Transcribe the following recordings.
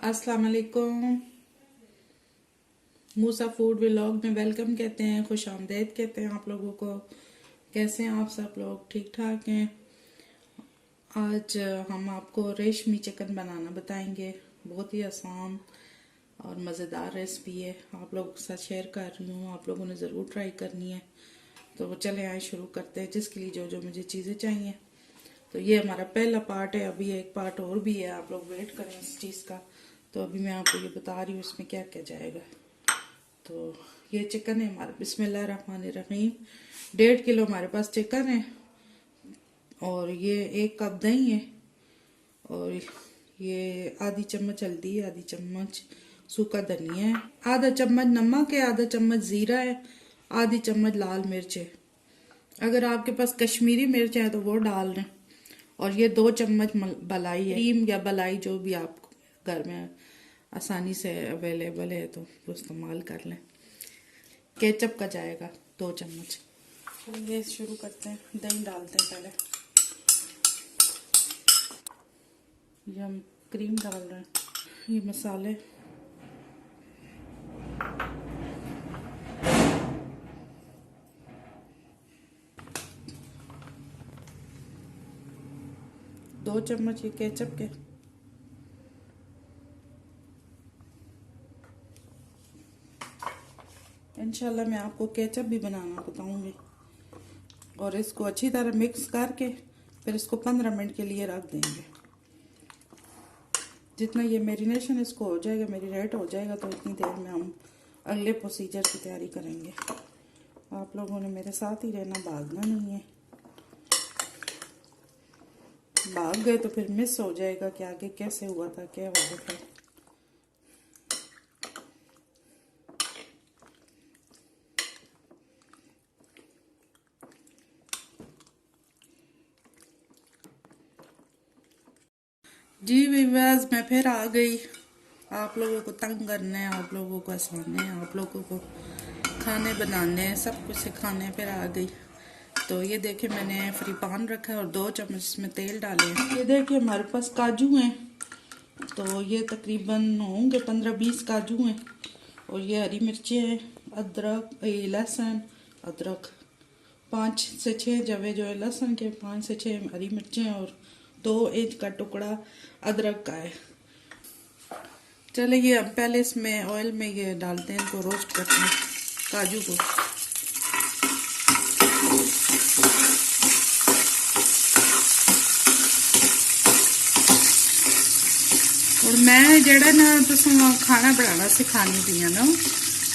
अस्सलाम वालेकुम। मूसा food vlog में वेलकम कहते हैं, खुश आमदेद कहते हैं आप लोगों को। कैसे हैं आप सब लोग? ठीक ठाक हैं। आज हम आपको रेशमी चिकन बनाना बताएंगे। बहुत ही आसान और मज़ेदार रेसिपी है, आप लोगों के साथ शेयर कर रही हूँ। आप लोगों ने ज़रूर ट्राई करनी है। तो चले आए शुरू करते हैं। जिसके लिए जो जो मुझे चीज़ें चाहिए, तो ये हमारा पहला पार्ट है। अभी एक पार्ट और भी है, आप लोग वेट करें इस चीज़ का। तो अभी मैं आपको ये बता रही हूँ इसमें क्या क्या जाएगा। तो ये चिकन है हमारा। बिस्मिल्लाहिर्रहमानिर्रहीम। 1.5 किलो हमारे पास चिकन है, और ये 1 कप दही है, और ये आधी चम्मच हल्दी है, आधी चम्मच सूखा धनिया है, आधा चम्मच नमक है, आधा चम्मच जीरा है, आधी चम्मच लाल मिर्च है। अगर आपके पास कश्मीरी मिर्च है तो वो डाल लें। और ये 2 चम्मच बलाई है, क्रीम या बलाई जो भी आप घर में आसानी से अवेलेबल है तो वो इस्तेमाल कर लें। केचप का जाएगा 2 चम्मच। ये शुरू करते हैं। दही डालते हैं पहले। ये हम क्रीम डाल रहे हैं। ये मसाले, दो चम्मच ये केचप के। इंशाल्लाह मैं आपको केचप भी बनाना बताऊंगी। और इसको अच्छी तरह मिक्स करके फिर इसको 15 मिनट के लिए रख देंगे। जितना ये मैरिनेशन इसको हो जाएगा, मैरिनेट हो जाएगा, तो इतनी देर में हम अगले प्रोसीजर की तैयारी करेंगे। आप लोगों ने मेरे साथ ही रहना, भागना नहीं है। भाग गए तो फिर मिस हो जाएगा कि आगे कैसे हुआ था, क्या हुआ था। जी व्यूअर्स, मैं फिर आ गई। आप लोगों को तंग करना है, आप लोगों को हंसाना है, आप लोगों को खाने बनाने हैं, सब कुछ सिखाने। फिर आ गई। तो ये देखिए मैंने फ्री पान रखा है और 2 चम्मच इसमें तेल डाले हैं। ये देखिए हमारे पास काजू हैं, तो ये तकरीबन होंगे 15-20 काजू हैं। और ये हरी मिर्चें हैं, अदरक, लहसुन, अदरक 5 से 6 जवे जो है लहसुन के, 5 से 6 हरी मिर्चें, और 2 इंच का टुकड़ा अदरक का है। चले ये हम पहले इसमें ऑयल में ये डालते हैं, इनको रोस्ट करते हैं काजू को। और मैं जड़ा ना तुम खाना बनाना सिखानी पी ना,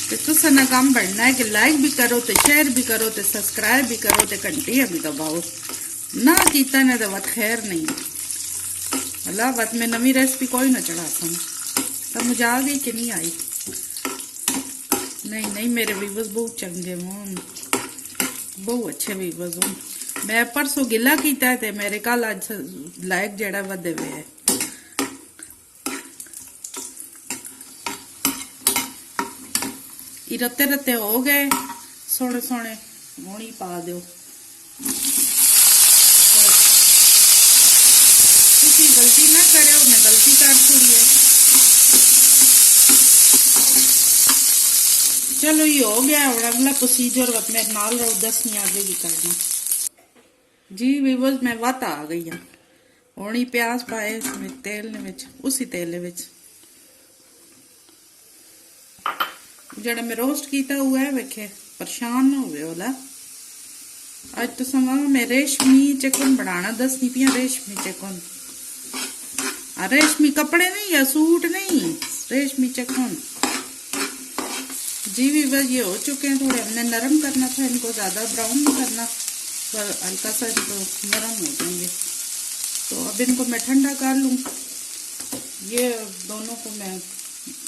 तो तुस ना काम बढ़ना है कि लाइक भी करो, तो शेयर भी करो, तो सब्सक्राइब भी करो, तो घंटी भी दबाओ ना। कीता ना तो वत खैर नहीं। अल्लाह वत में नवी रेसिपी कोई ना चढ़ा सकूँ। तब मुझे आ गई कि नहीं आई? नहीं, मेरे व्यूवर्स बहुत चंगे हों, बहुत अच्छे व्यूवर्स हों। मैं परसों गिला कीता है ते मेरे कल आज लाइक जड़ा वधे हुए है। रत्ते रत्ते हो गए, सोने सोने मोनी पा दो। तुसी गलती ना करे, मैं गलती कर छोड़ी है। चलो ये हो गया। और अगला प्रोसीजर मेरे नाल रहो, दस नहीं आगे भी करना। जी व्यूअर्स, मैं वत आ गई हूँ। होनी प्याज पाए इसमें तेल विच, उसी तेल विच जड़ा मैं रोस्ट किया हुआ है। वेखे परेशान ना हुए वाला। आज तो समझ मैं रेशमी चिकन बनाना दसनी पिया। रेशमी चिकन, रेशमी कपड़े नहीं या सूट नहीं, रेशमी चिकन। जी भी बस ये हो चुके हैं। थोड़े हमने नरम करना था इनको, ज्यादा ब्राउन नहीं करना, पर हल्का सा इनको नरम हो जाएंगे। तो अब इनको मैं ठंडा कर लूँ। ये दोनों को मैं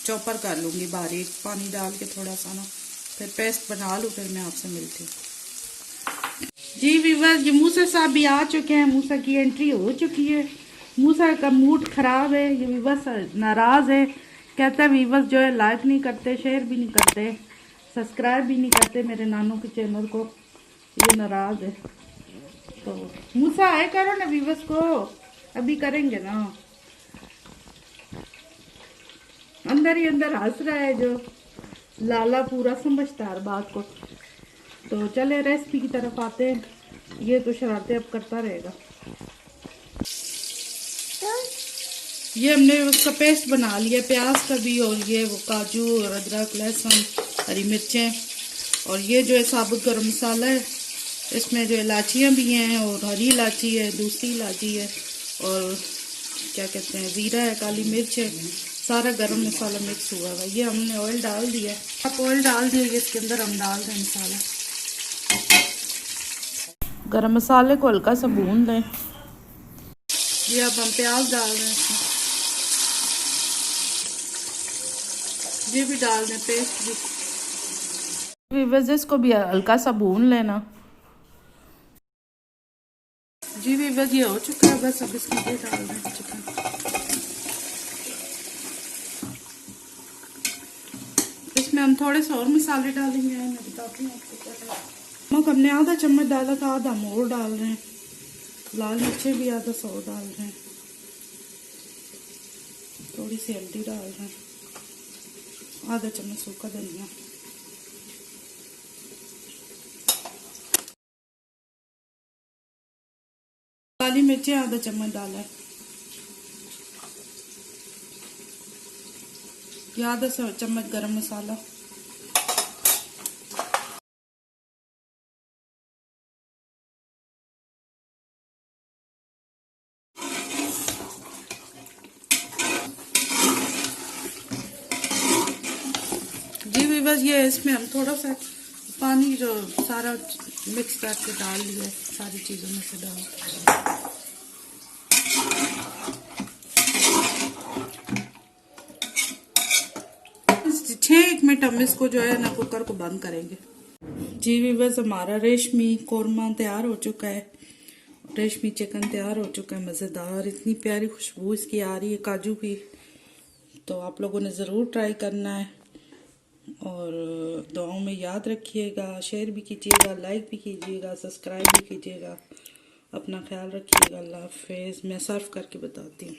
चॉपर कर लूंगी बारीक, पानी डाल के थोड़ा सा ना, फिर पेस्ट बना लूँ। फिर मैं आपसे मिलती हूँ। जी व्यूअर्स, ये मूसा साहब भी आ चुके हैं। मूसा की एंट्री हो चुकी है। मूसा का मूड खराब है, ये व्यूअर्स नाराज है। कहता है व्यूअर्स जो है लाइक नहीं करते, शेयर भी नहीं करते, सब्सक्राइब भी नहीं करते मेरे नानों के चैनल को। ये नाराज है। तो मूसा आए करो ना व्यूअर्स को, अभी करेंगे ना। अंदर ही अंदर हंस रहा है जो लाला, पूरा समझता है हर बात को। तो चले रेसिपी की तरफ आते हैं। ये तो शरारतें अब करता रहेगा। ये हमने उसका पेस्ट बना लिया, प्याज का भी, और ये वो काजू और अदरक, लहसुन, हरी मिर्चें, और ये जो है साबुत गरम मसाला है। इसमें जो इलायचियाँ भी हैं, और हरी इलायची है, दूसरी इलायची है, और क्या कहते हैं, जीरा है, काली मिर्च है, सारा गरम मसाला मिक्स हुआ है। ये हमने ऑयल डाल दिया। आप ऑयल डाल दिए, इसके अंदर हम डाल दें मसाला। गरम मसाले को हल्का सा भून लें। ये अब हम प्याज डाल रहे हैं इसमें। ये भी डाल दें, पेस्ट भी। वीवर्स को भी हल्का सा भून लेना। जी वीवर्स, ये हो चुका है, बस अब इसमें ये डाल दें चिकन। इसमें हम थोड़े से और मसाले डालेंगे, मैं बताती हूँ आपको क्या डालना। नमक हमने आधा चम्मच डाला था, आधा हम और डाल रहे हैं। लाल मिर्चें भी आधा सौ डाल रहे हैं। थोड़ी सी हल्दी डाल रहे हैं, आधा चम्मच सूखा धनिया। काली मिर्चें आधा चम्मच डाला है। ये आधा चम्मच गरम मसाला। जी वीवर्स, ये इसमें हम थोड़ा सा पानी जो सारा मिक्स करके डाल लिया, सारी चीज़ों में से डाल। 6 मिनट हम इसको जो है ना कुकर को बंद करेंगे। जी वीवर्स, हमारा रेशमी कौरमा तैयार हो चुका है। रेशमी चिकन तैयार हो चुका है, मज़ेदार। इतनी प्यारी खुशबू इसकी आ रही है काजू की। तो आप लोगों ने ज़रूर ट्राई करना है, और दुआओं में याद रखिएगा। शेयर भी कीजिएगा, लाइक भी कीजिएगा, सब्सक्राइब भी कीजिएगा। अपना ख्याल रखिएगा। अल्लाह हाफिज़। मैं सर्व करके बताती हूँ।